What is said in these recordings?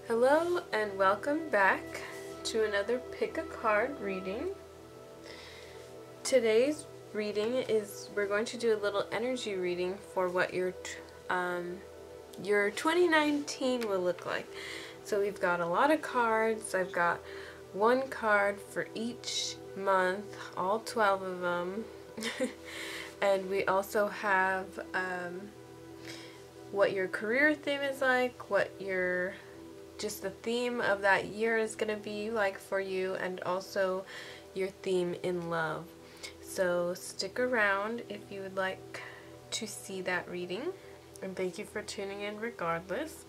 Hello and welcome back to another Pick a Card reading. Today's reading is we're going to do a little energy reading for what your 2019 will look like. So we've got a lot of cards. I've got one card for each month, all 12 of them. And we also have what your career theme is like, what your just the theme of that year is going to be like for you, and also your theme in love. So stick around if you would like to see that reading, and thank you for tuning in regardless.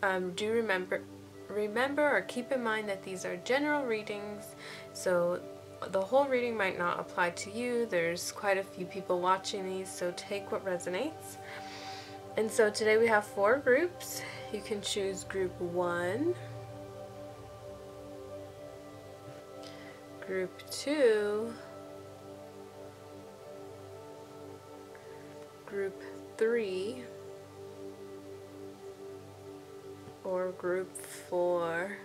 Do remember or keep in mind that these are general readings, so the whole reading might not apply to you. There's quite a few people watching these, so take what resonates. And so today we have 4 groups. You can choose group 1, group 2, group 3, or group 4.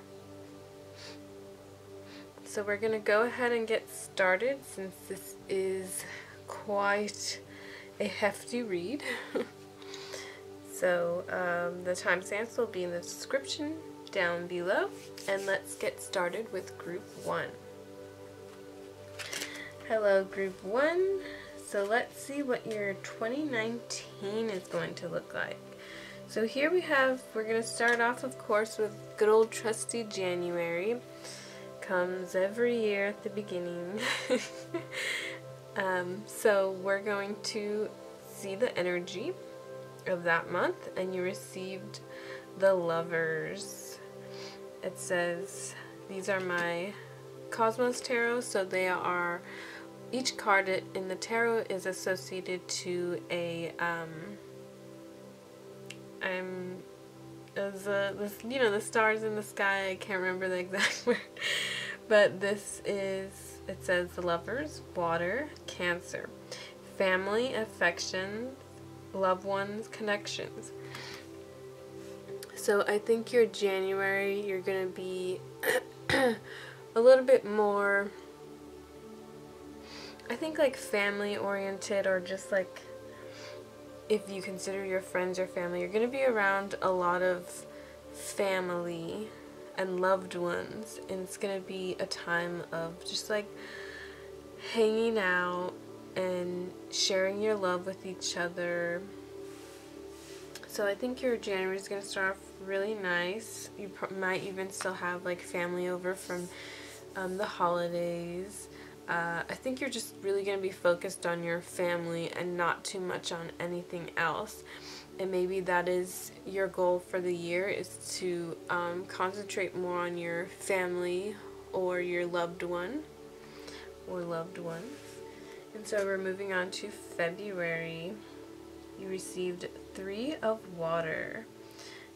So we're going to go ahead and get started since this is quite a hefty read. So the timestamps will be in the description down below, and let's get started with group 1. Hello group 1. So let's see what your 2019 is going to look like. So here we're going to start off, of course, with good old trusty January. Comes every year at the beginning. So we're going to see the energy of that month, and you received the Lovers. It says these are my Cosmos Tarot, so they are, each card in the tarot is associated to a the stars in the sky. I can't remember the exact word, but this is, it says the Lovers, water, Cancer, family, affection, loved ones, connections. So I think your January, you're going to be a little bit more, I think, like family oriented, or just like if you consider your friends or family, you're going to be around a lot of family and loved ones, and it's going to be a time of just like hanging out and sharing your love with each other. So I think your January is going to start off really nice. You might even still have like family over from the holidays. I think you're just really going to be focused on your family and not too much on anything else. And maybe that is your goal for the year, is to concentrate more on your family or your loved one or loved ones. And so we're moving on to February. You received 3 of Water.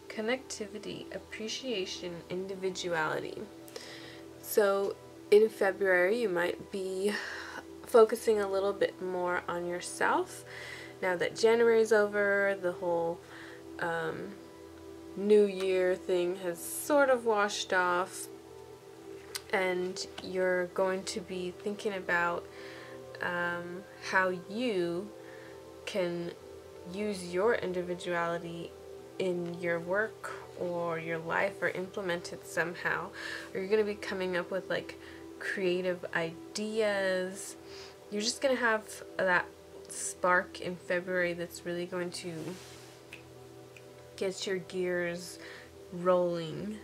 Connectivity, appreciation, individuality. So in February, you might be focusing a little bit more on yourself. Now that January is over, the whole New Year thing has sort of washed off, and you're going to be thinking about how you can use your individuality in your work or your life, or implement it somehow. Or you're going to be coming up with like creative ideas. You're just going to have that spark in February that's really going to get your gears rolling,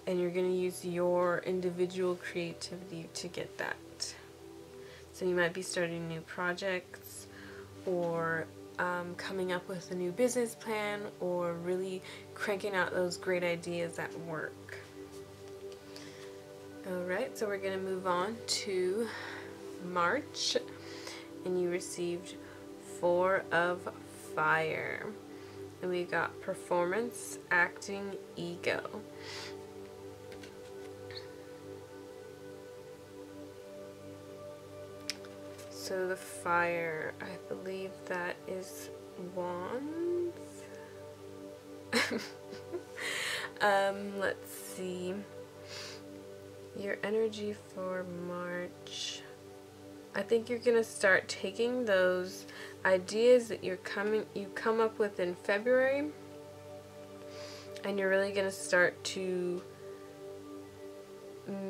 and you're going to use your individual creativity to get that. So you might be starting new projects, or coming up with a new business plan, or really cranking out those great ideas at work. Alright, so we're going to move on to March, and you received 4 of Fire. And we got performance, acting, ego. So the Fire, I believe that is Wands. Let's see. Your energy for March. I think you're gonna start taking those ideas that you come up with in February, and you're really gonna start to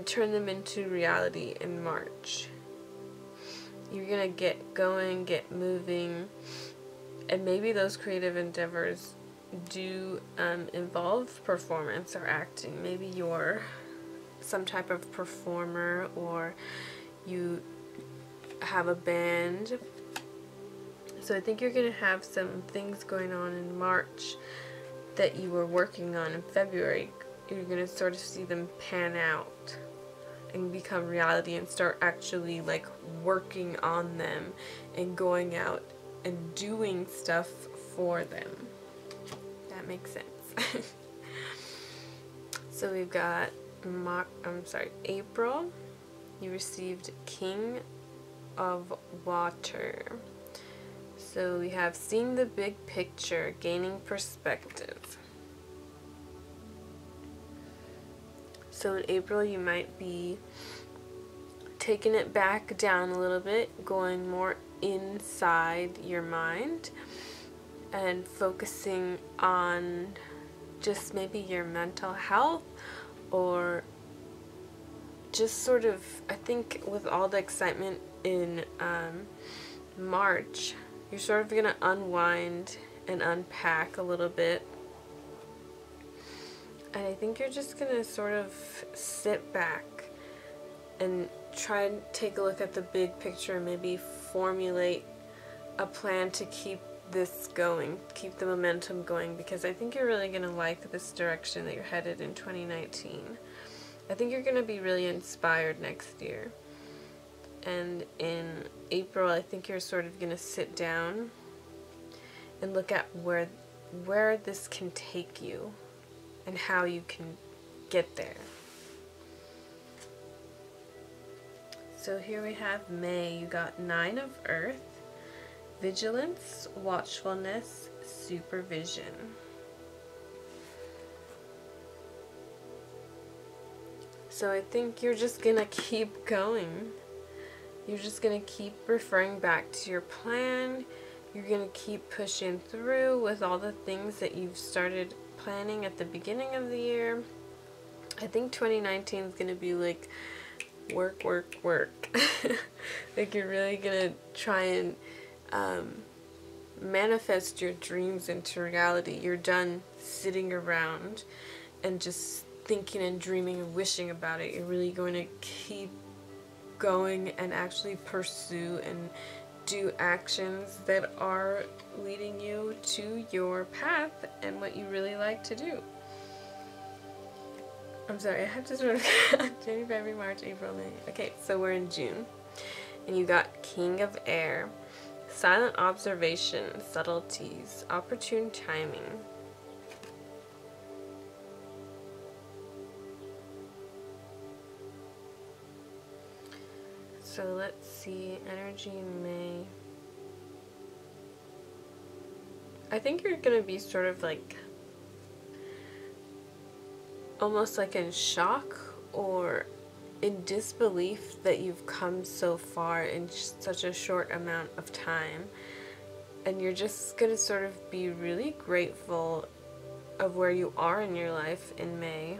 turn them into reality in March. You're gonna get going, get moving, and maybe those creative endeavors do involve performance or acting. Maybe you're some type of performer, or you have a band. So I think you're going to have some things going on in March that you were working on in February. You're going to sort of see them pan out and become reality, and start actually like working on them and going out and doing stuff for them. That makes sense. So we've got April. You received King of Water. So we have seeing the big picture, gaining perspective. So in April you might be taking it back down a little bit, going more inside your mind and focusing on just maybe your mental health, or just sort of, I think with all the excitement in March, you're sort of going to unwind and unpack a little bit. And I think you're just going to sort of sit back and try and take a look at the big picture, and maybe formulate a plan to keep this going, keep the momentum going, because I think you're really going to like this direction that you're headed in 2019. I think you're going to be really inspired next year. And in April, I think you're sort of going to sit down and look at where this can take you and how you can get there. So here we have May. You got 9 of Earth, vigilance, watchfulness, supervision. So I think you're just gonna keep going. You're just gonna keep referring back to your plan. You're gonna keep pushing through with all the things that you've started planning at the beginning of the year. I think 2019 is gonna be like work, work, work. Like you're really gonna try and manifest your dreams into reality. You're done sitting around and just thinking and dreaming and wishing about it. You're really going to keep going and actually pursue and do actions that are leading you to your path and what you really like to do. I'm sorry, I have to sort of January, February, March, April, May. Okay, so we're in June. And you got King of Air. Silent observation, subtleties, opportune timing. So let's see, energy in May. I think you're going to be sort of like, almost like in shock or in disbelief that you've come so far in such a short amount of time. And you're just going to sort of be really grateful of where you are in your life in May.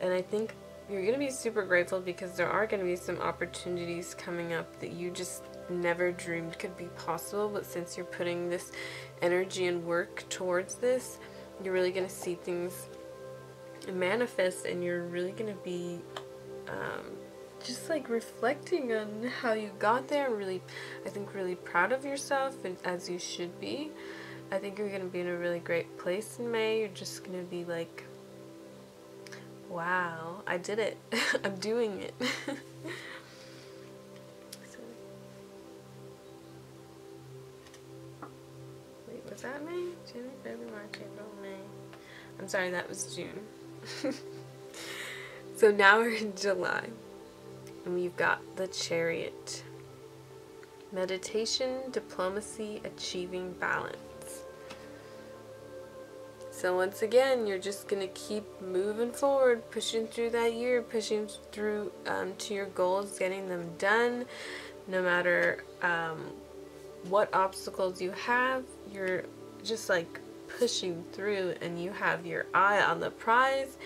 And I think you're going to be super grateful because there are going to be some opportunities coming up that you just never dreamed could be possible. But since you're putting this energy and work towards this, you're really going to see things manifest, and you're really going to be just like reflecting on how you got there. Really, I think really proud of yourself, and as you should be. I think you're going to be in a really great place in May. You're just going to be like, wow, I did it. I'm doing it. Wait, was that May? January, February, March, April, May. I'm sorry, that was June. So now we're in July. And we've got the Chariot. Meditation, diplomacy, achieving balance. So once again, you're just going to keep moving forward, pushing through that year, pushing through to your goals, getting them done. No matter what obstacles you have, you're just like pushing through, and you have your eye on the prize,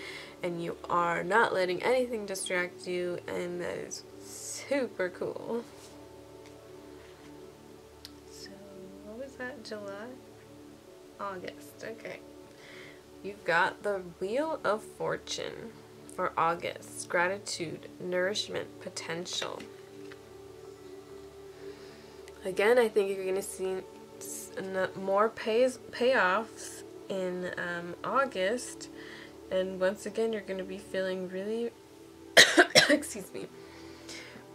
and you are not letting anything distract you, and that is super cool. So what was that, July? August, okay. You've got the Wheel of Fortune for August. Gratitude, nourishment, potential. Again, I think you're going to see more payoffs in August. And once again, you're going to be feeling really, excuse me,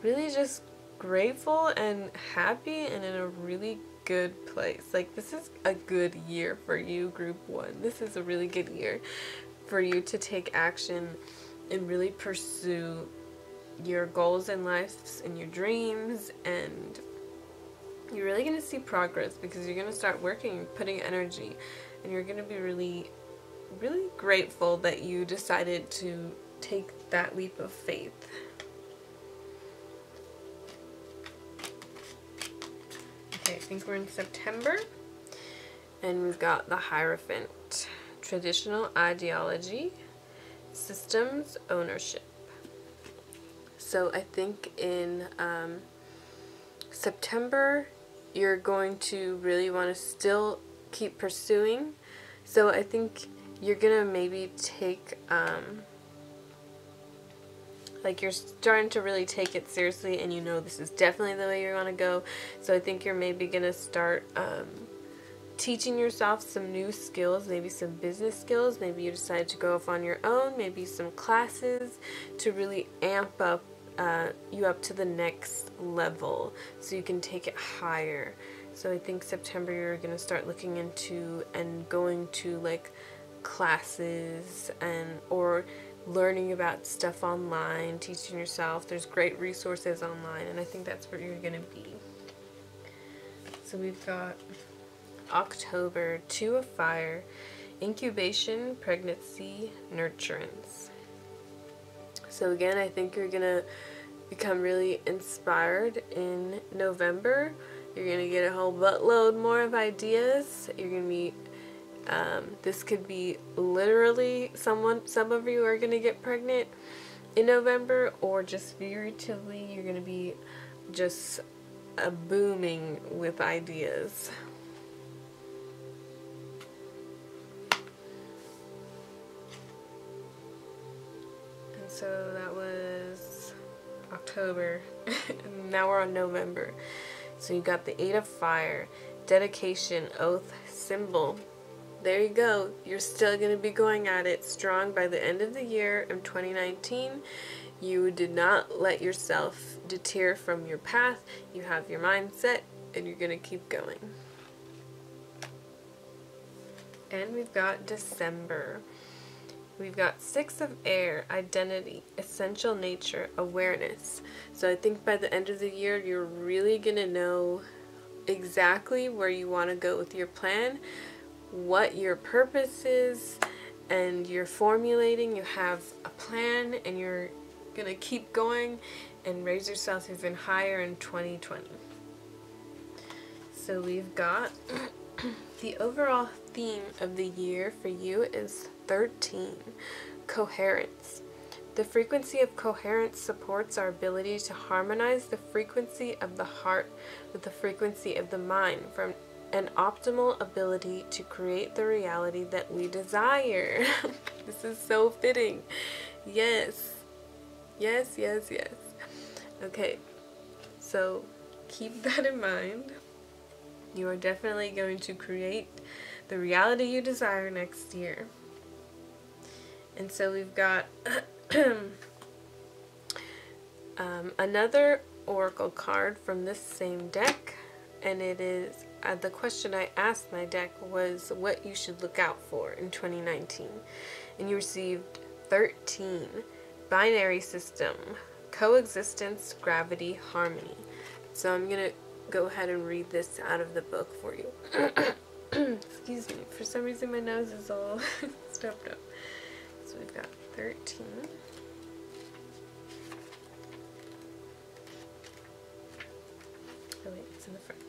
really just grateful and happy and in a really good place. Like, this is a good year for you, Group 1. This is a really good year for you to take action and really pursue your goals in life and your dreams, and you're really going to see progress because you're going to start working, putting energy, and you're going to be really, really grateful that you decided to take that leap of faith. Okay, I think we're in September, and we've got the Hierophant. Traditional ideology, systems, ownership. So I think in September, you're going to really want to still keep pursuing. So I think you're gonna maybe take like, you're starting to really take it seriously, and you know this is definitely the way you want to go. So I think you're maybe gonna start teaching yourself some new skills, maybe some business skills. Maybe you decide to go off on your own, maybe some classes to really amp up you up to the next level so you can take it higher. So I think September you're going to start looking into and going to like classes and or learning about stuff online, teaching yourself. There's great resources online, and I think that's where you're going to be. So we've got October, 2 of Fire, incubation, pregnancy, nurturance. So again, I think you're gonna become really inspired in November. You're gonna get a whole buttload more of ideas. You're gonna be this could be literally some of you are gonna get pregnant in November, or just figuratively you're gonna be just booming with ideas. So that was October. Now we're on November. So you got the 8 of Fire, dedication, oath, symbol. There you go. You're still going to be going at it strong by the end of the year in 2019. You did not let yourself deter from your path. You have your mindset, and you're going to keep going. And we've got December. We've got 6 of Air, identity, essential nature, awareness. So I think by the end of the year, you're really going to know exactly where you want to go with your plan, what your purpose is, and you're formulating. You have a plan, and you're going to keep going and raise yourself even higher in 2020. So we've got the overall theme of the year for you is 13, coherence. The frequency of coherence supports our ability to harmonize the frequency of the heart with the frequency of the mind for an optimal ability to create the reality that we desire. This is so fitting. Yes. Yes, yes, yes. Okay, so keep that in mind. You are definitely going to create the reality you desire next year. And so we've got another oracle card from this same deck, and it is the question I asked my deck was what you should look out for in 2019, and you received 13, binary system, coexistence, gravity, harmony. So I'm gonna go ahead and read this out of the book for you. Excuse me for some reason my nose is all stuffed up. So we've got 13. Oh wait, it's in the front.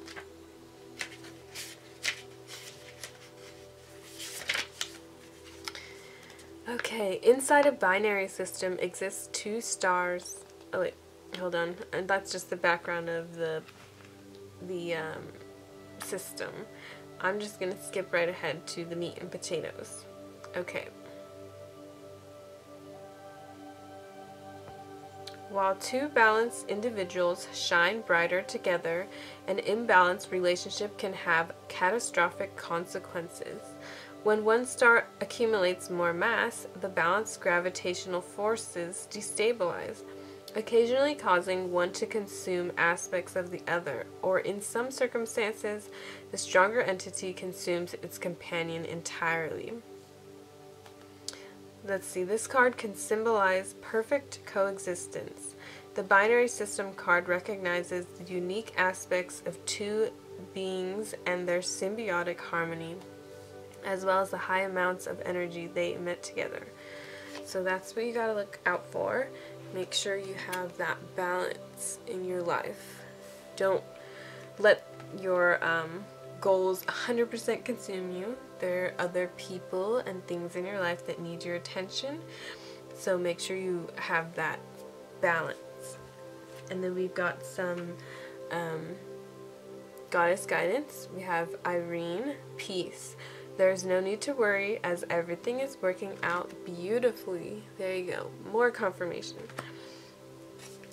Okay, inside a binary system exists two stars. Oh wait, hold on. And that's just the background of the system. I'm just gonna skip right ahead to the meat and potatoes. Okay. While two balanced individuals shine brighter together, an imbalanced relationship can have catastrophic consequences. When one star accumulates more mass, the balanced gravitational forces destabilize, occasionally causing one to consume aspects of the other, or in some circumstances, the stronger entity consumes its companion entirely. Let's see, this card can symbolize perfect coexistence. The binary system card recognizes the unique aspects of two beings and their symbiotic harmony, as well as the high amounts of energy they emit together. So that's what you gotta look out for. Make sure you have that balance in your life. Don't let your goals 100% consume you. There are other people and things in your life that need your attention. So make sure you have that balance. And then we've got some goddess guidance. We have Irene, peace. There's no need to worry as everything is working out beautifully. There you go. More confirmation.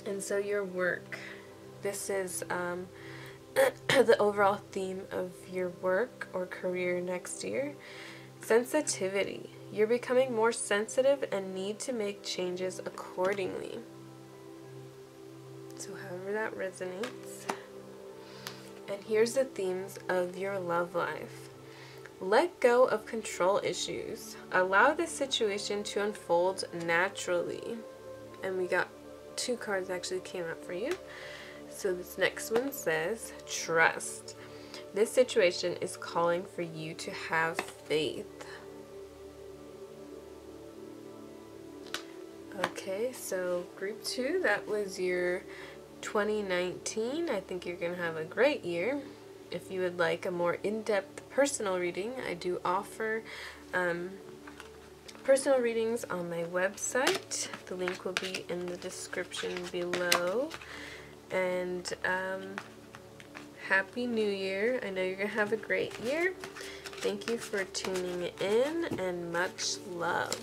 And so your work. This is the overall theme of your work or career next year. Sensitivity. You're becoming more sensitive and need to make changes accordingly. So however that resonates. And here's the themes of your love life. Let go of control issues. Allow the situation to unfold naturally. And we got two cards actually came up for you. So this next one says, trust. This situation is calling for you to have faith. Okay, so group 2, that was your 2019. I think you're going to have a great year. If you would like a more in-depth personal reading, I do offer personal readings on my website. The link will be in the description below. And Happy New Year. I know you're going to have a great year. Thank you for tuning in, and much love.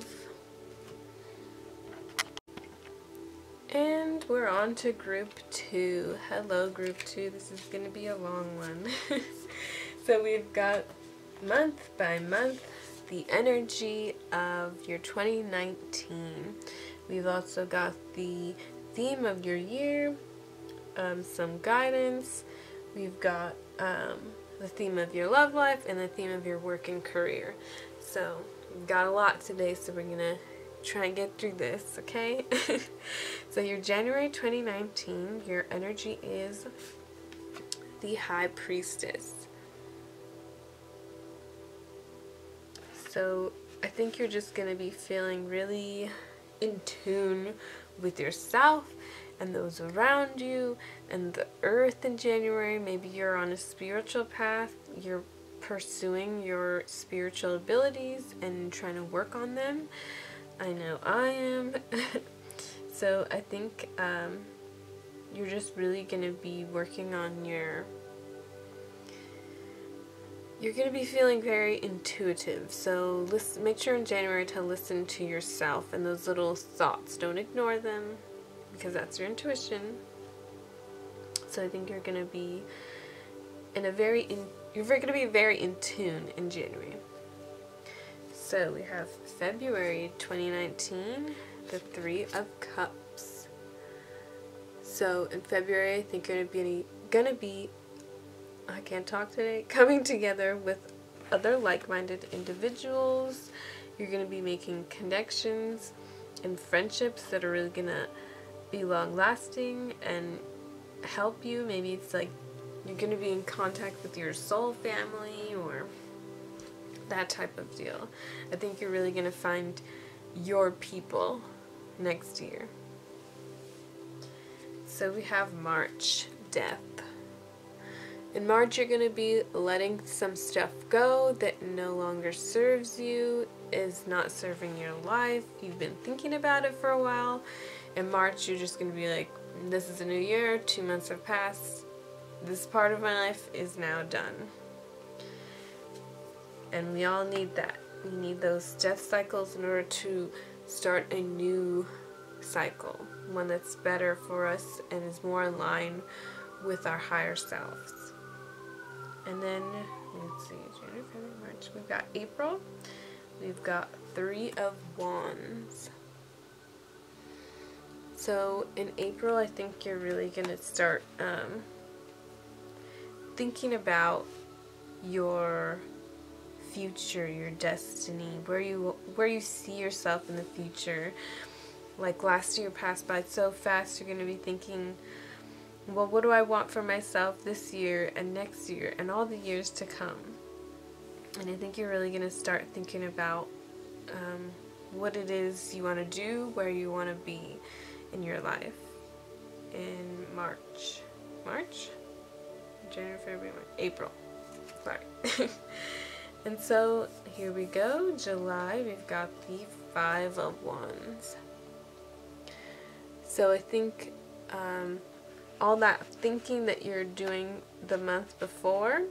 And we're on to group 2. Hello, group 2. This is going to be a long one. So we've got month by month the energy of your 2019. We've also got the theme of your year, some guidance. We've got the theme of your love life and the theme of your work and career. So we've got a lot today, so we're going to try and get through this, okay? So your January 2019, your energy is the High Priestess. So I think you're just going to be feeling really in tune with yourself and those around you and the earth in January. Maybe you're on a spiritual path. You're pursuing your spiritual abilities and trying to work on them. I know I am. So I think you're just really going to be working on you're going to be feeling very intuitive. So make sure in January to listen to yourself and those little thoughts. Don't ignore them, because that's your intuition. So I think you're going to be very in tune in January. So we have February 2019, the 3 of Cups. So in February, I think you're gonna be I can't talk today, coming together with other like-minded individuals. You're gonna be making connections and friendships that are really gonna be long-lasting and help you. Maybe it's like you're gonna be in contact with your soul family or that type of deal. I think you're really going to find your people next year. So we have March, death. In March, you're going to be letting some stuff go that no longer serves you, is not serving your life. You've been thinking about it for a while. In March, you're just going to be like, this is a new year, 2 months have passed. This part of my life is now done. And we all need that. We need those death cycles in order to start a new cycle, one that's better for us and is more in line with our higher selves. And then, let's see, January, February, March. We've got April. We've got 3 of Wands. So in April, I think you're really going to start thinking about your future, your destiny, where you see yourself in the future. Like last year passed by so fast, you're going to be thinking, well, what do I want for myself this year and next year and all the years to come? And I think you're really going to start thinking about what it is you want to do, where you want to be in your life in March. January, February, March, April. Sorry. And so here we go. July, we've got the 5 of Wands. So I think all that thinking that you're doing the month before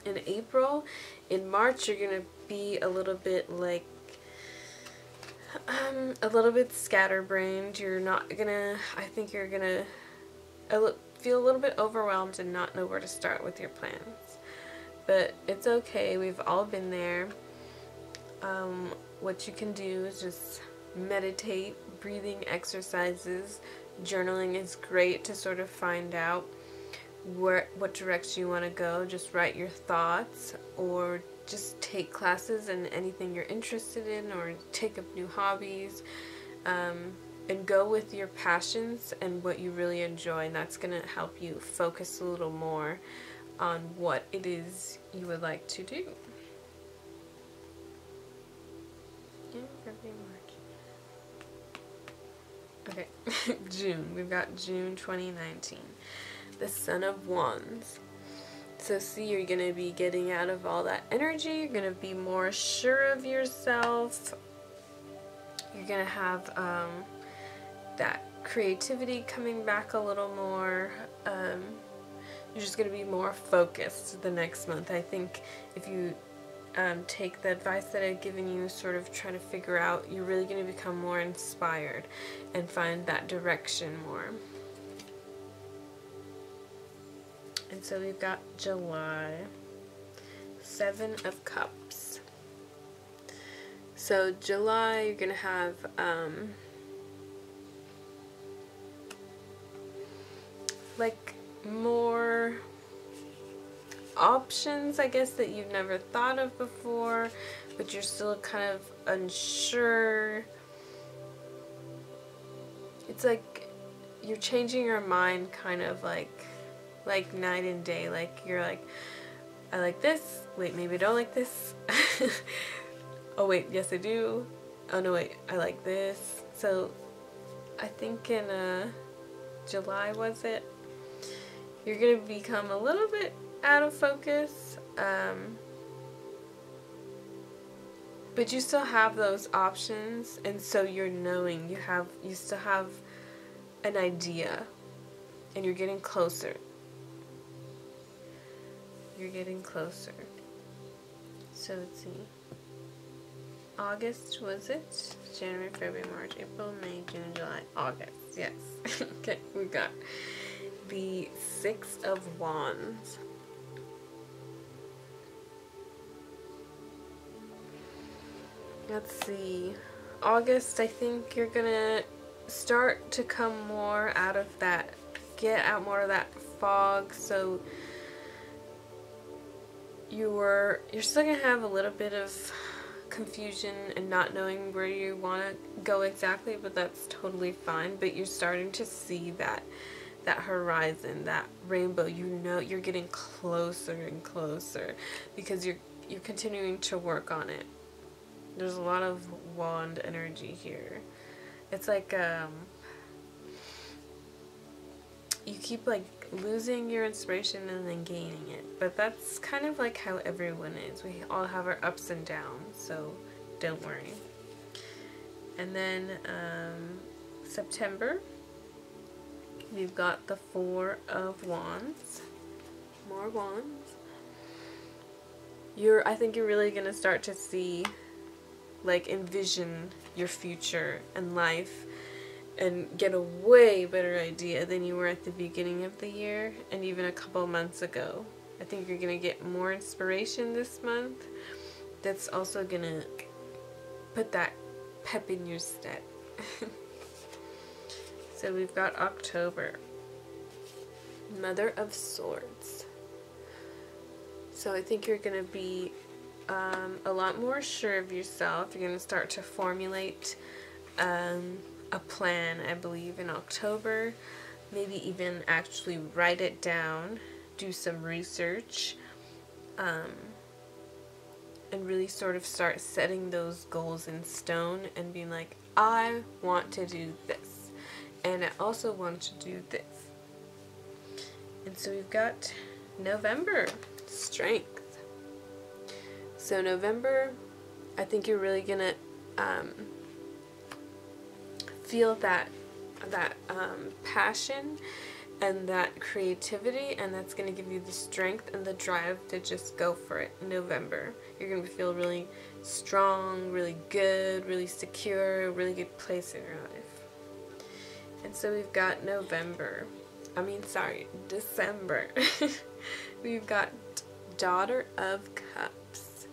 in April, in March you're going to be a little bit like a little bit scatterbrained. You're not gonna, I think you're gonna feel a little bit overwhelmed and not know where to start with your plans. But it's okay, we've all been there. What you can do is just meditate, breathing exercises. Journaling is great to sort of find out what direction you want to go. Just write your thoughts, or just take classes in anything you're interested in, or take up new hobbies, and go with your passions and what you really enjoy, and that's going to help you focus a little more on what it is you would like to do. Okay, June. We've got June 2019. The Son of Wands. So see, you're going to be getting out of all that energy. You're going to be more sure of yourself. You're going to have that creativity coming back a little more. You're just going to be more focused the next month. I think if you take the advice that I've given you, sort of trying to figure out, you're really going to become more inspired and find that direction more. And so we've got July, 7 of Cups. So July, you're going to have like more options, I guess, that you've never thought of before, but you're still kind of unsure. It's like you're changing your mind kind of like night and day. Like you're like, I like this, wait, maybe I don't like this. Oh wait, yes I do. Oh no wait, I like this. So I think in July, was it, you're gonna become a little bit out of focus, but you still have those options, and so you're knowing you still have an idea, and you're getting closer. You're getting closer. So let's see. August, was it? January, February, March, April, May, June, July, August. Yes. Okay, we got the 6 of Wands. Let's see. August, I think you're gonna start to come more out of that, get out more of that fog. So you're still gonna have a little bit of confusion and not knowing where you want to go exactly, but that's totally fine. But you're starting to see that that horizon, that rainbow. You know you're getting closer and closer because you're continuing to work on it. There's a lot of wand energy here. It's like you keep like losing your inspiration and then gaining it, but that's kind of like how everyone is. We all have our ups and downs, so don't worry. And then September, we've got the Four of Wands. More wands. I think you're really gonna start to see, like, envision your future and life and get a way better idea than you were at the beginning of the year and even a couple months ago. I think you're gonna get more inspiration this month. That's also gonna put that pep in your step. So we've got October. Mother of Swords. So I think you're gonna be a lot more sure of yourself. You're gonna start to formulate a plan, I believe, in October. Maybe even actually write it down, do some research, and really sort of start setting those goals in stone and being like, I want to do this, and I also want to do this. And so we've got November, Strength. So November, I think you're really gonna feel that passion and that creativity, and that's going to give you the strength and the drive to just go for it in November. You're going to feel really strong, really good, really secure, really good place in your life. And so we've got December. We've got Daughter of Cups.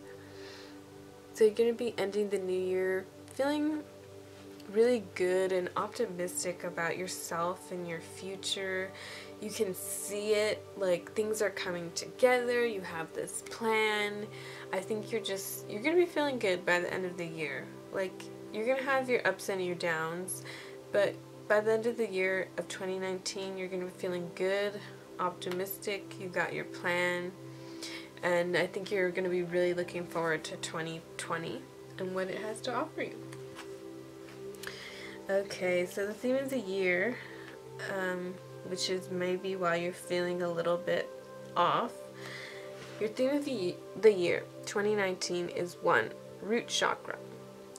So you're going to be ending the new year feeling really good and optimistic about yourself and your future. You can see it, like things are coming together. You have this plan. I think you're gonna be feeling good by the end of the year. Like, you're gonna have your ups and your downs, but by the end of the year of 2019, you're gonna be feeling good, optimistic. You got your plan, and I think you're gonna be really looking forward to 2020 and what it has to offer you. Okay, so the theme of the year, which is maybe why you're feeling a little bit off, your theme of the year 2019 is 1. Root chakra.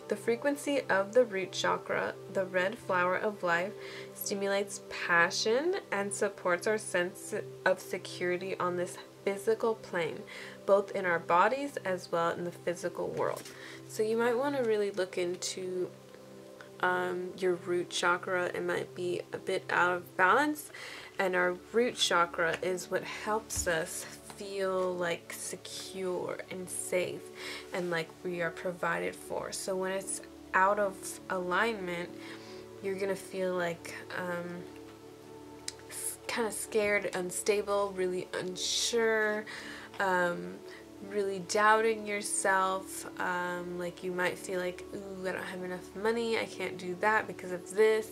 The frequency of the root chakra, the red flower of life, stimulates passion and supports our sense of security on this physical plane, both in our bodies as well in the physical world. So you might want to really look into your root chakra. It might be a bit out of balance, and our root chakra is what helps us feel like secure and safe and like we are provided for. So when it's out of alignment, you're gonna feel like kind of scared, unstable, really unsure, really doubting yourself. Like you might feel like, ooh, I don't have enough money, I can't do that because of this.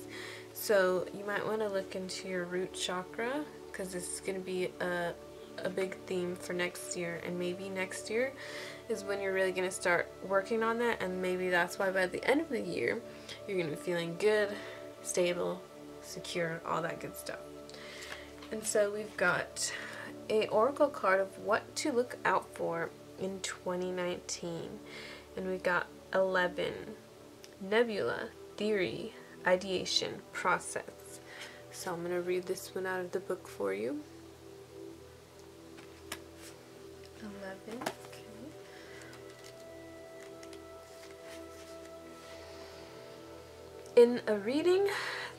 So you might want to look into your root chakra, because this is going to be a big theme for next year, and maybe next year is when you're really going to start working on that, and maybe that's why by the end of the year you're going to be feeling good, stable, secure, all that good stuff. And so we've got a oracle card of what to look out for in 2019, and we got 11. Nebula, theory, ideation, process. So I'm going to read this one out of the book for you. 11. Okay. In a reading,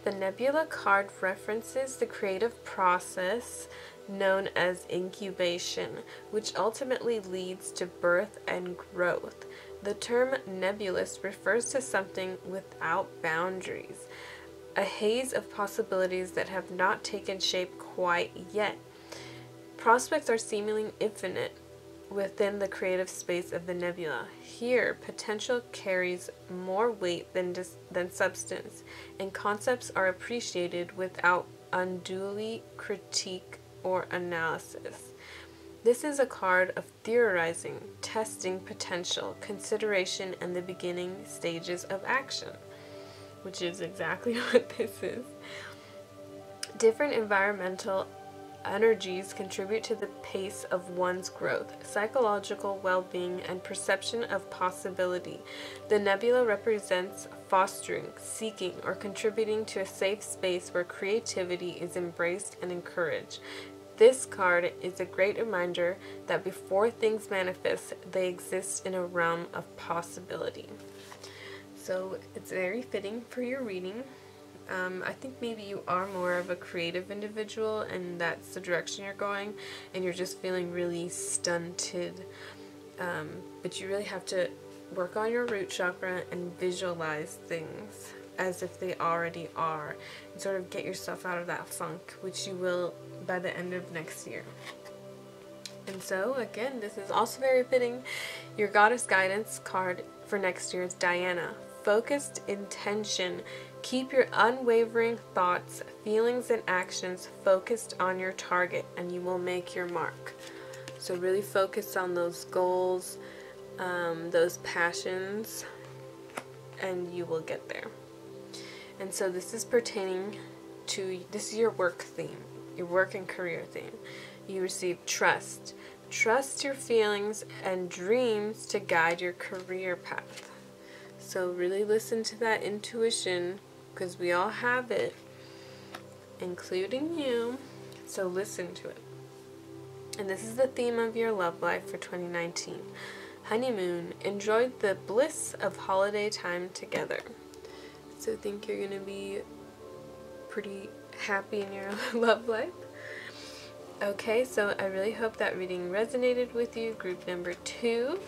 the Nebula card references the creative process known as incubation, which ultimately leads to birth and growth. The term nebulous refers to something without boundaries, a haze of possibilities that have not taken shape quite yet. Prospects are seemingly infinite within the creative space of the nebula. Here, potential carries more weight than substance, and concepts are appreciated without unduly critique or analysis. This is a card of theorizing, testing potential, consideration, and the beginning stages of action, which is exactly what this is. Different environmental energies contribute to the pace of one's growth, psychological well-being, and perception of possibility. The nebula represents fostering, seeking, or contributing to a safe space where creativity is embraced and encouraged. This card is a great reminder that before things manifest, they exist in a realm of possibility. So it's very fitting for your reading. I think maybe you are more of a creative individual and that's the direction you're going, and you're just feeling really stunted. But you really have to work on your root chakra and visualize things as if they already are, and sort of get yourself out of that funk, which you will by the end of next year. And so again, this is also very fitting. Your goddess guidance card for next year is Diana. Focused intention. Keep your unwavering thoughts, feelings, and actions focused on your target, and you will make your mark. So really focus on those goals, those passions, and you will get there. And so this is pertaining to, this is your work theme, your work and career theme. You receive trust. Trust your feelings and dreams to guide your career path. So really listen to that intuition, because we all have it, including you. So listen to it. And this is the theme of your love life for 2019. Honeymoon. Enjoy the bliss of holiday time together. So I think you're going to be pretty happy in your love life. Okay, so I really hope that reading resonated with you. Group number 2.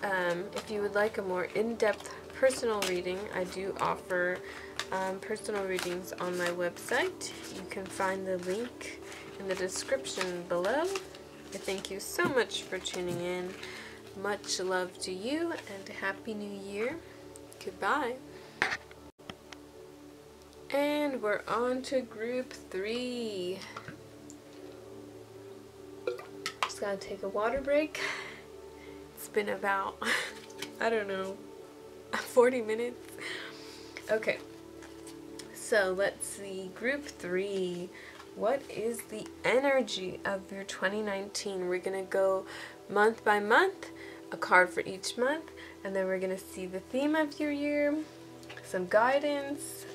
If you would like a more in-depth personal reading, I do offer personal readings on my website. You can find the link in the description below. I thank you so much for tuning in. Much love to you and Happy New Year. Goodbye. And we're on to group 3. Just gotta take a water break. It's been about, I don't know, 40 minutes. Okay, so let's see, group 3. What is the energy of your 2019? We're gonna go month by month, a card for each month, and then we're gonna see the theme of your year, some guidance,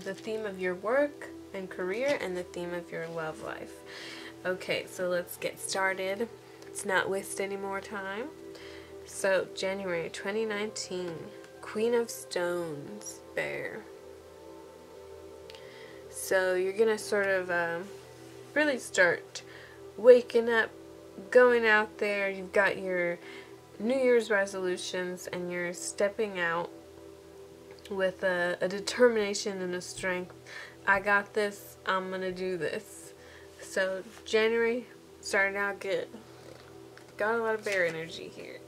the theme of your work and career, and the theme of your love life. Okay, so let's get started. Let's not waste any more time. So January 2019, Queen of Stones, Bear. So you're gonna sort of really start waking up, going out there. You've got your New Year's resolutions, and you're stepping out with a determination and a strength. I got this. I'm gonna do this. So January started out good. Got a lot of bear energy here.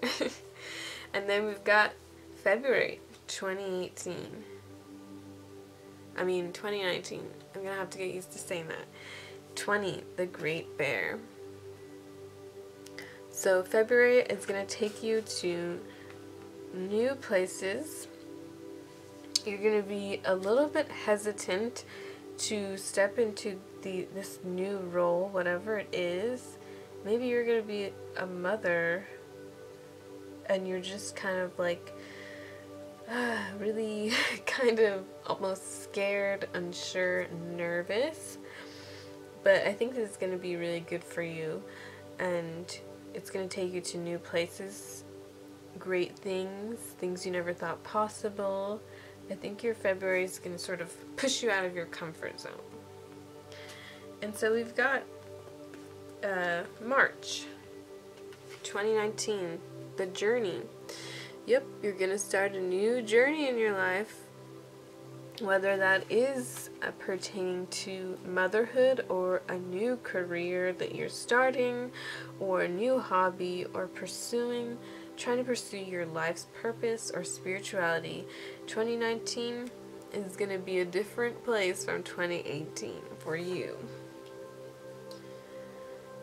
And then we've got February 2018. I mean 2019. I'm gonna have to get used to saying that. 20, the Great Bear. So February is gonna take you to new places. You're gonna be a little bit hesitant to step into this new role, whatever it is. Maybe you're gonna be a mother and you're just kind of like really kind of almost scared, unsure, nervous. But I think this is going to be really good for you, and it's going to take you to new places, great things you never thought possible. I think your February is going to sort of push you out of your comfort zone. And so we've got March 2019, the journey. Yep, you're going to start a new journey in your life, whether that is pertaining to motherhood or a new career that you're starting, or a new hobby, or trying to pursue your life's purpose or spirituality. 2019, is going to be a different place from 2018 for you.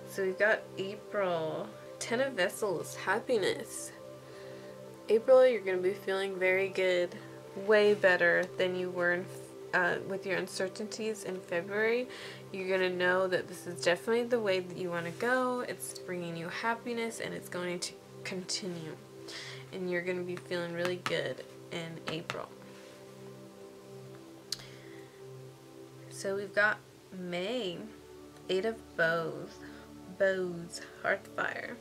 So we've got April, 10 of Vessels, happiness. April, you're going to be feeling very good, way better than you were with your uncertainties in February. You're going to know that this is definitely the way that you want to go. It's bringing you happiness and it's going to continue. And you're going to be feeling really good in April. So we've got May, 8 of Bows, Hearthfire.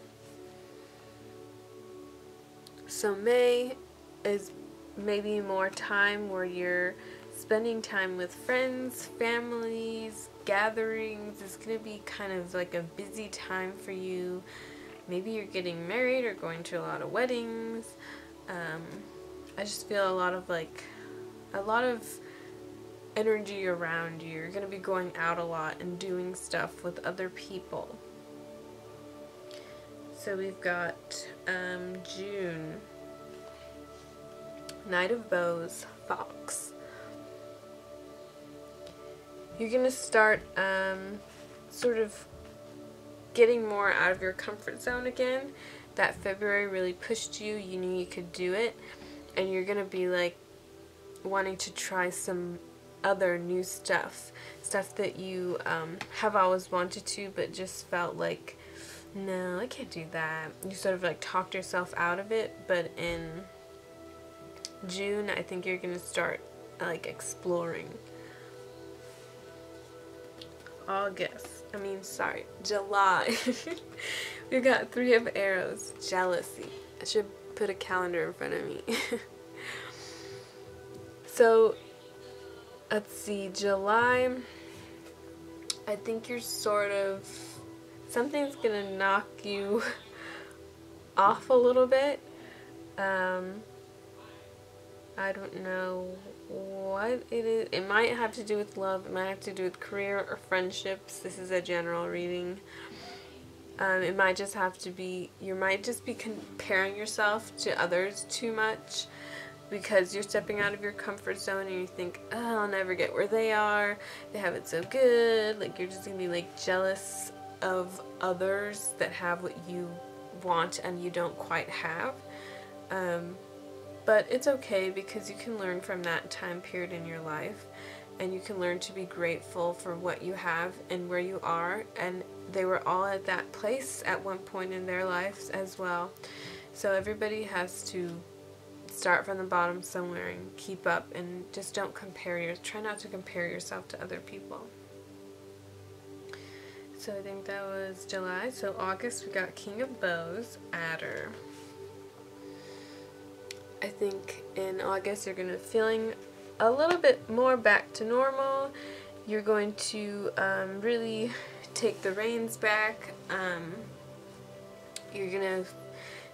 So May is maybe more time where you're spending time with friends, families, gatherings. It's going to be kind of like a busy time for you. Maybe you're getting married or going to a lot of weddings. I just feel a lot of energy around you. You're going to be going out a lot and doing stuff with other people. So we've got June, Knight of Bows, Fox. You're going to start sort of getting more out of your comfort zone again. That February really pushed you. You knew you could do it. And you're going to be like wanting to try some other new stuff that you have always wanted to, but just felt like, no, I can't do that. You sort of like talked yourself out of it. But in June, I think you're going to start like exploring. July. We've got 3 of Arrows, jealousy. I should put a calendar in front of me. So, let's see, July, I think you're something's gonna knock you off a little bit. I don't know what it is. It might have to do with love. It might have to do with career or friendships. This is a general reading. It might just have to be, you might just be comparing yourself to others too much because you're stepping out of your comfort zone and you think, oh, I'll never get where they are. They have it so good. Like, you're just going to be like jealous of others that have what you want and you don't quite have. But it's okay because you can learn from that time period in your life and you can learn to be grateful for what you have and where you are, and they were all at that place at one point in their lives as well. So everybody has to start from the bottom somewhere and keep up, and just don't try not to compare yourself to other people. So I think that was July. So August, we got King of Bows, Adder. I think in August you're going to be feeling a little bit more back to normal. You're going to really take the reins back. You're going to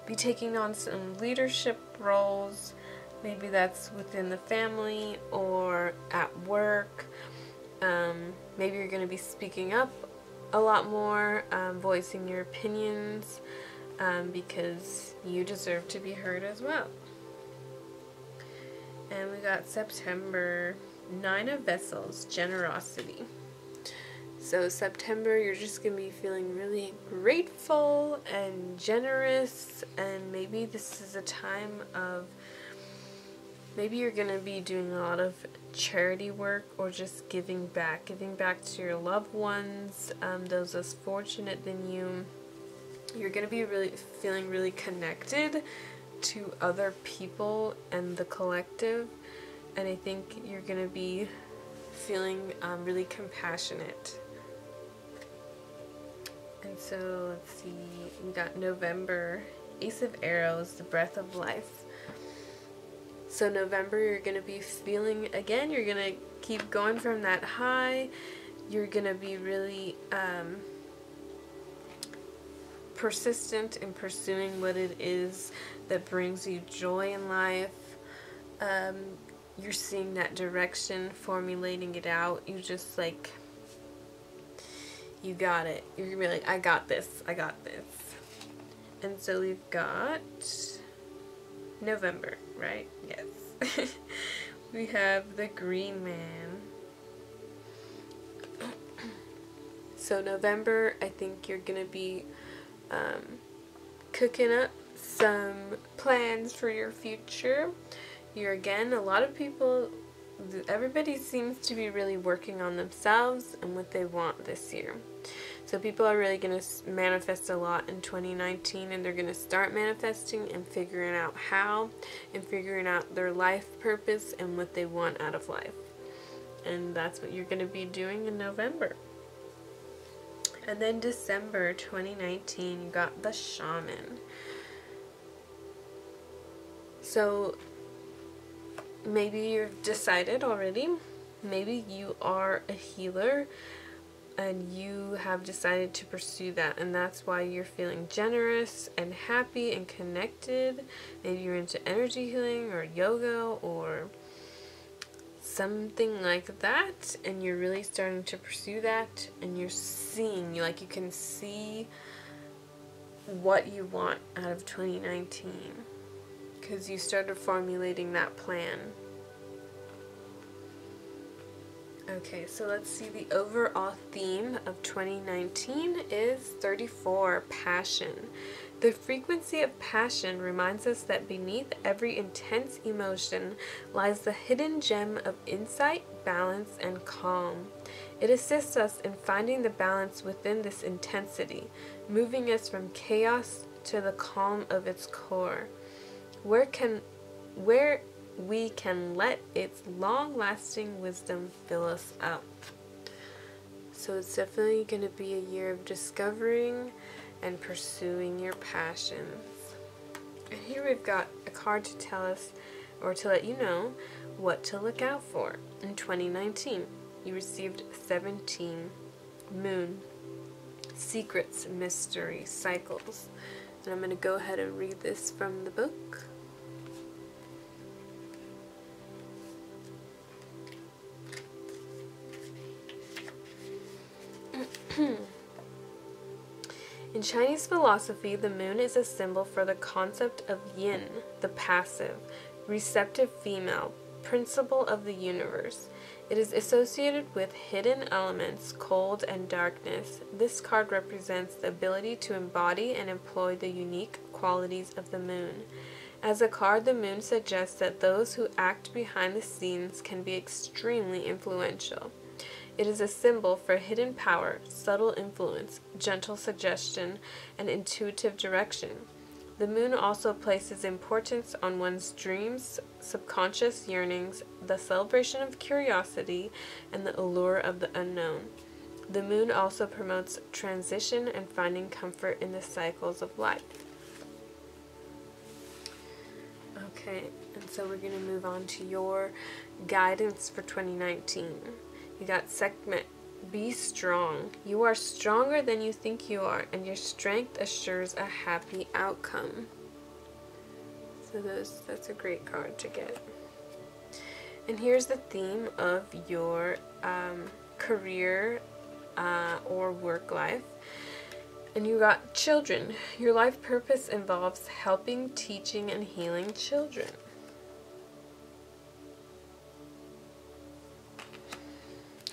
be taking on some leadership roles. Maybe that's within the family or at work. Maybe you're going to be speaking up a lot more, voicing your opinions, because you deserve to be heard as well. And we got September, 9 of Vessels, generosity. So September, you're just going to be feeling really grateful and generous, and maybe this is a time of, maybe you're going to be doing a lot of charity work or just giving back to your loved ones, those less fortunate than you. You're going to be feeling really connected to other people and the collective, and I think you're going to be feeling really compassionate. And so let's see, we got November, Ace of Arrows, the breath of life. So November, you're going to be feeling, again, you're going to keep going from that high. You're going to be really persistent in pursuing what it is that brings you joy in life. You're seeing that direction, formulating it out. You just like, you got it. You're gonna be like, I got this. And so we've got November, right? Yes. We have the Green Man. So November, I think you're going to be cooking up some plans for your future. You're, again, a lot of people, everybody seems to be really working on themselves and what they want this year. So people are really going to manifest a lot in 2019, and they're going to start manifesting and figuring out how, and figuring out their life purpose and what they want out of life. And that's what you're going to be doing in November. And then December 2019, you got the Shaman. So maybe you've decided already, maybe you are a healer and you have decided to pursue that, and that's why you're feeling generous and happy and connected. Maybe you're into energy healing or yoga or something like that, and you're really starting to pursue that, and you're seeing, you can see what you want out of 2019 because you started formulating that plan. Okay, so let's see, the overall theme of 2019 is 34, passion. The frequency of passion reminds us that beneath every intense emotion lies the hidden gem of insight, balance, and calm. It assists us in finding the balance within this intensity, moving us from chaos to the calm of its core, where we can let its long-lasting wisdom fill us up. So it's definitely going to be a year of discovering and pursuing your passions. And here we've got a card to tell us, or to let you know, what to look out for in 2019. You received 17, Moon, Secrets, Mystery, Cycles. And I'm going to go ahead and read this from the book. In Chinese philosophy, the moon is a symbol for the concept of yin, the passive, receptive female, principle of the universe. It is associated with hidden elements, cold and darkness. This card represents the ability to embody and employ the unique qualities of the moon. As a card, the moon suggests that those who act behind the scenes can be extremely influential. It is a symbol for hidden power, subtle influence, gentle suggestion, and intuitive direction. The moon also places importance on one's dreams, subconscious yearnings, the celebration of curiosity, and the allure of the unknown. The moon also promotes transition and finding comfort in the cycles of life. Okay, and so we're going to move on to your guidance for 2019. You got segment, be strong. You are stronger than you think you are, and your strength assures a happy outcome. So that's a great card to get. And here's the theme of your career or work life. And you got children. Your life purpose involves helping, teaching, and healing children.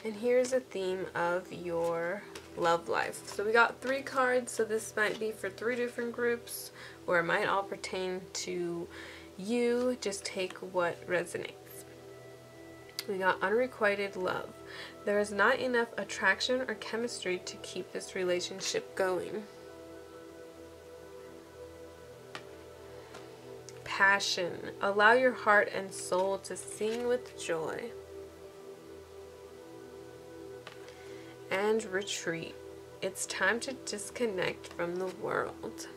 And here's a theme of your love life. So we got 3 cards, so this might be for 3 different groups, or it might all pertain to you. Just take what resonates. We got unrequited love. There is not enough attraction or chemistry to keep this relationship going. Passion. Allow your heart and soul to sing with joy. And retreat. It's time to disconnect from the world.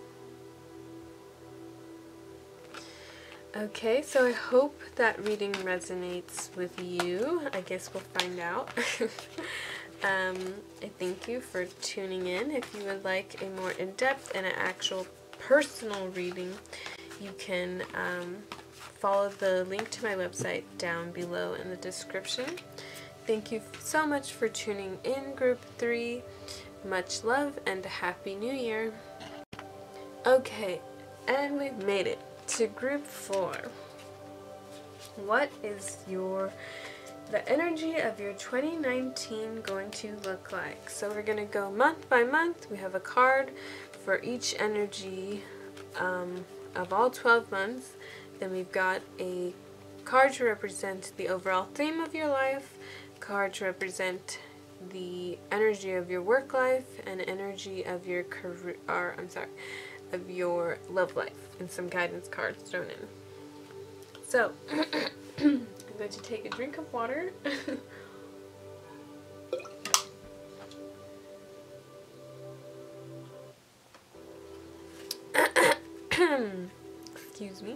Okay, so I hope that reading resonates with you. I guess we'll find out. I thank you for tuning in. If you would like a more in-depth and an actual personal reading, you can follow the link to my website down below in the description. Thank you so much for tuning in, Group 3. Much love and Happy New Year. Okay, and we've made it to Group 4. What is the energy of your 2019 going to look like? So we're going to go month by month. We have a card for each energy of all 12 months. Then we've got a card to represent the overall theme of your life, card to represent the energy of your work life, and energy of your career, of your love life, and some guidance cards thrown in. So, I'm going to take a drink of water. Excuse me.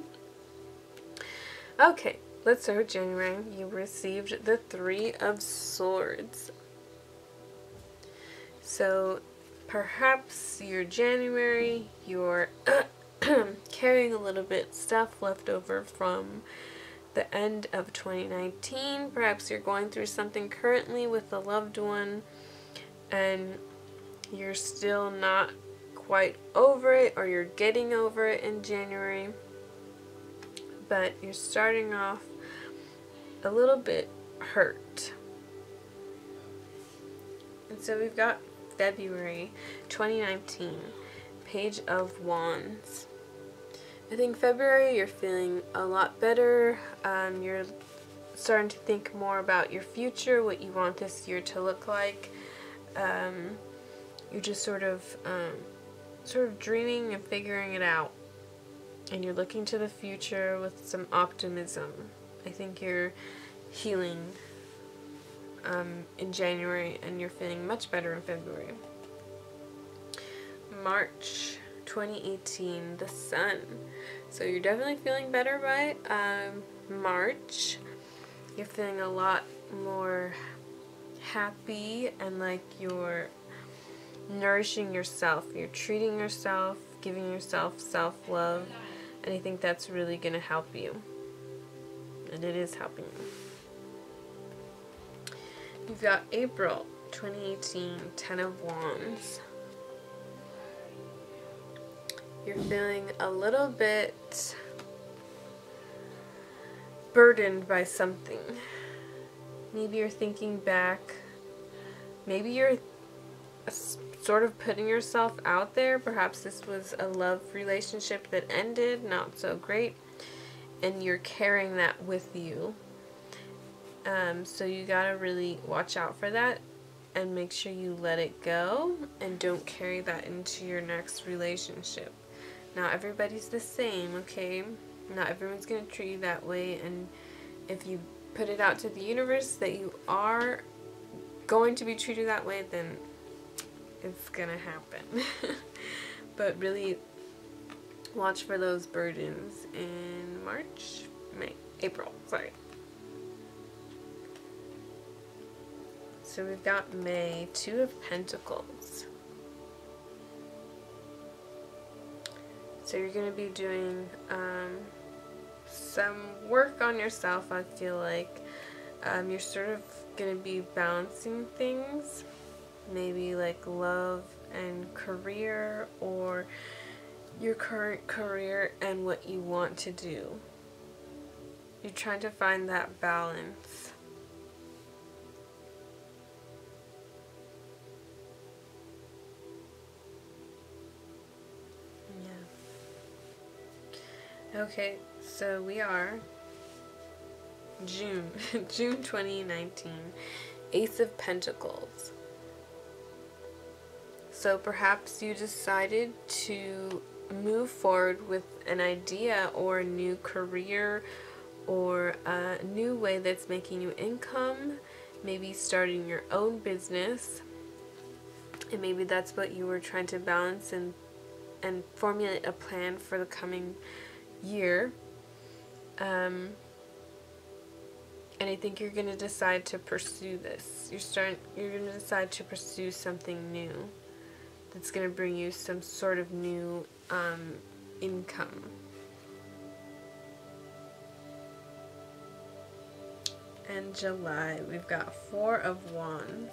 Okay, let's start with January. You received the Three of Swords. So, perhaps your January, you're carrying a little bit stuff left over from the end of 2019. Perhaps you're going through something currently with a loved one and you're still not quite over it, or you're getting over it in January, but you're starting off a little bit hurt. And so we've got February 2019, Page of Wands. I think February you're feeling a lot better. You're starting to think more about your future, what you want this year to look like. You're just sort of dreaming and figuring it out, and you're looking to the future with some optimism. I think you're healing in January, and you're feeling much better in February. March 2018, the Sun. So you're definitely feeling better by March. You're feeling a lot more happy, and like you're nourishing yourself. You're treating yourself, giving yourself self-love, and I think that's really going to help you. And it is helping you. You've got April 2018, Ten of Wands. You're feeling a little bit burdened by something. Maybe you're thinking back. Maybe you're sort of putting yourself out there. Perhaps this was a love relationship that ended, not so great, and you're carrying that with you. So you gotta really watch out for that and make sure you let it go and don't carry that into your next relationship. Not everybody's the same, okay? Not everyone's gonna treat you that way, and if you put it out to the universe that you are going to be treated that way, then it's gonna happen. But really watch for those burdens in April, sorry. So we've got May, Two of Pentacles. So you're going to be doing some work on yourself, I feel like. You're sort of going to be balancing things. Maybe like love and career, or your current career and what you want to do. You're trying to find that balance. Okay, so we are June, June 2019, Ace of Pentacles. So perhaps you decided to move forward with an idea or a new career or a new way that's making you income, maybe starting your own business, and maybe that's what you were trying to balance and formulate a plan for the coming year. And I think you're going to decide to pursue this. You're going to decide to pursue something new that's going to bring you some sort of new income. And July, we've got Four of Wands.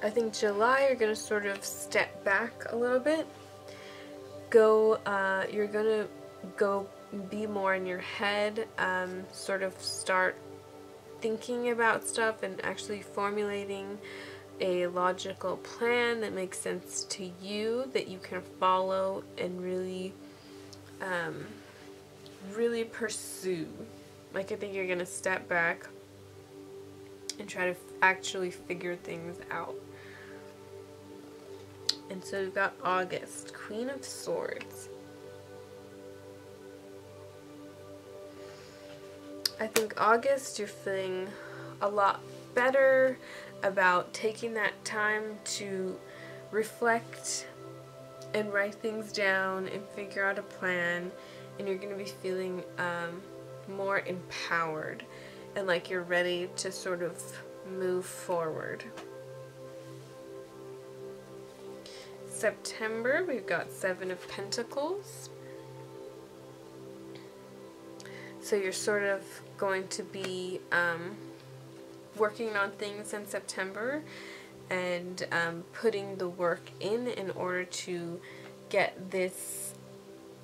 I think July you're going to sort of step back a little bit you're gonna go be more in your head, sort of start thinking about stuff and actually formulating a logical plan that makes sense to you, that you can follow and really really pursue. Like, I think you're gonna step back and try to actually figure things out. And so we've got August, Queen of Swords. I think August, you're feeling a lot better about taking that time to reflect and write things down and figure out a plan, and you're going to be feeling more empowered and like you're ready to sort of move forward. September, we've got Seven of Pentacles. So you're sort of going to be working on things in September and putting the work in order to get this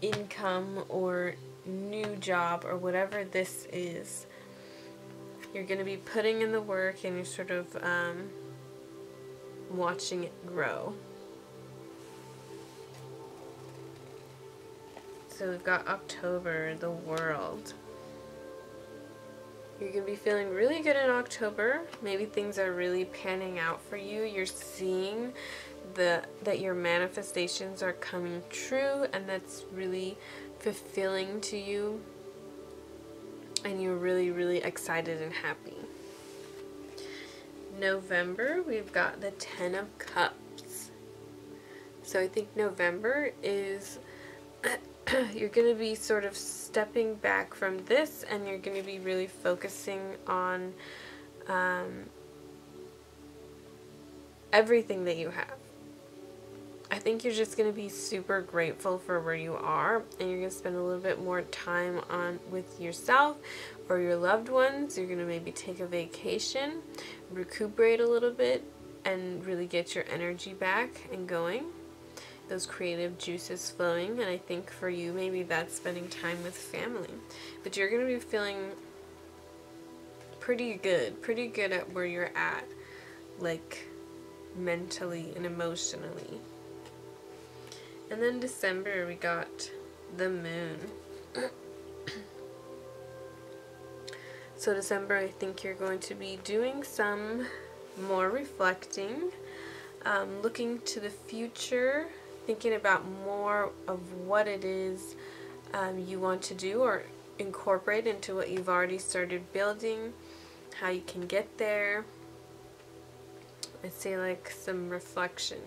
income or new job or whatever this is. You're going to be putting in the work and you're sort of watching it grow. So we've got October, the World. You're going to be feeling really good in October. Maybe things are really panning out for you. You're seeing that your manifestations are coming true, and that's really fulfilling to you. And you're really, really excited and happy. November, we've got the Ten of Cups. So I think November is... you're going to be sort of stepping back from this, and you're going to be really focusing on everything that you have. I think you're just going to be super grateful for where you are, and you're going to spend a little bit more time with yourself or your loved ones. You're going to maybe take a vacation, recuperate a little bit, and really get your energy back and going. Those creative juices flowing. And I think for you, maybe that's spending time with family. But you're going to be feeling pretty good at where you're at, like mentally and emotionally. And then December, we got the Moon. So December, I think you're going to be doing some more reflecting, looking to the future, thinking about more of what it is you want to do or incorporate into what you've already started building, how you can get there. I'd say like some reflection,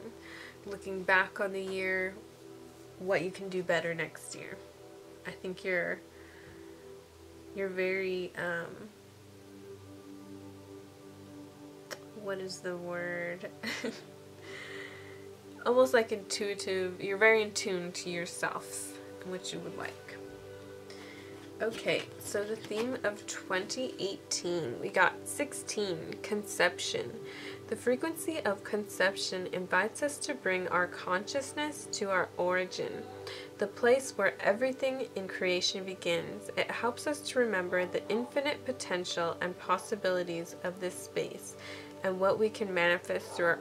looking back on the year, what you can do better next year. I think you're very what is the word? Almost like intuitive. You're very in tune to yourself and what you would like. Okay, so the theme of 2018, we got 16, conception. The frequency of conception invites us to bring our consciousness to our origin, the place where everything in creation begins. It helps us to remember the infinite potential and possibilities of this space and what we can manifest through our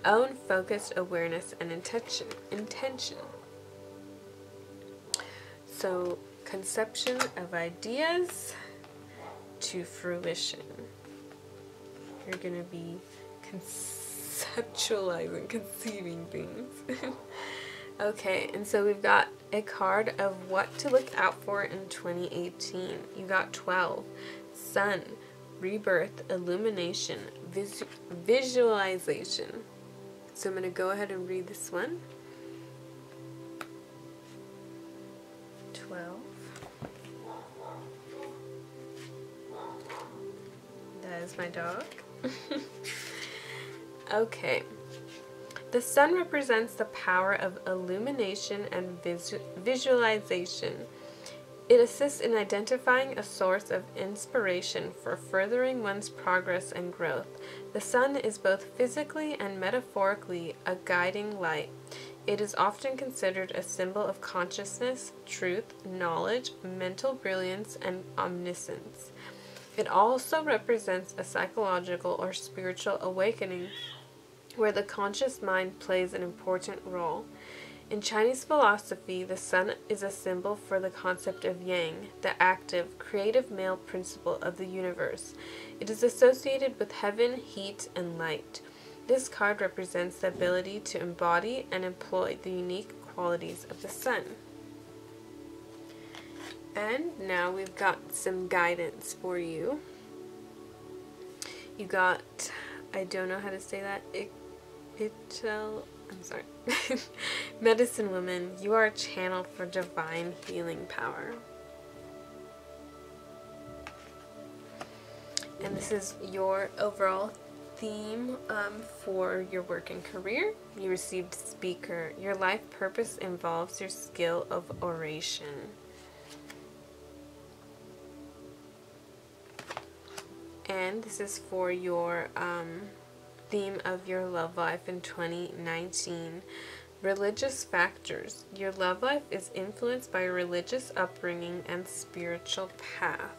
own focused awareness and intention. So, conception of ideas to fruition. You're going to be conceptualizing, conceiving things. Okay, and so we've got a card of what to look out for in 2018. You got 12, Sun, rebirth, illumination, visualization. So I'm going to go ahead and read this one. 12. That is my dog. Okay. The sun represents the power of illumination and visualization. It assists in identifying a source of inspiration for furthering one's progress and growth. The sun is both physically and metaphorically a guiding light. It is often considered a symbol of consciousness, truth, knowledge, mental brilliance, and omniscience. It also represents a psychological or spiritual awakening where the conscious mind plays an important role. In Chinese philosophy, the sun is a symbol for the concept of yang, the active, creative male principle of the universe. It is associated with heaven, heat, and light. This card represents the ability to embody and employ the unique qualities of the sun. And now we've got some guidance for you. You got, I don't know how to say that, I'm sorry. Medicine woman, you are a channel for divine healing power. And this is your overall theme for your work and career. You received speaker. Your life purpose involves your skill of oration. And this is for your theme of your love life in 2019. Religious factors. Your love life is influenced by religious upbringing and spiritual path.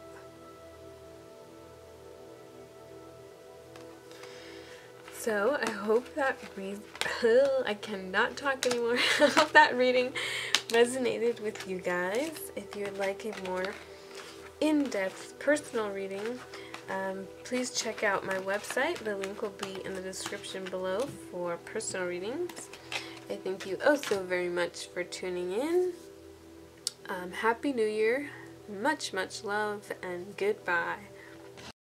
So I hope that I cannot talk anymore. I hope that reading resonated with you guys. If you would like a more in-depth personal reading, please check out my website. The link will be in the description below for personal readings. I thank you oh so very much for tuning in. Happy New Year. Much, much love and goodbye.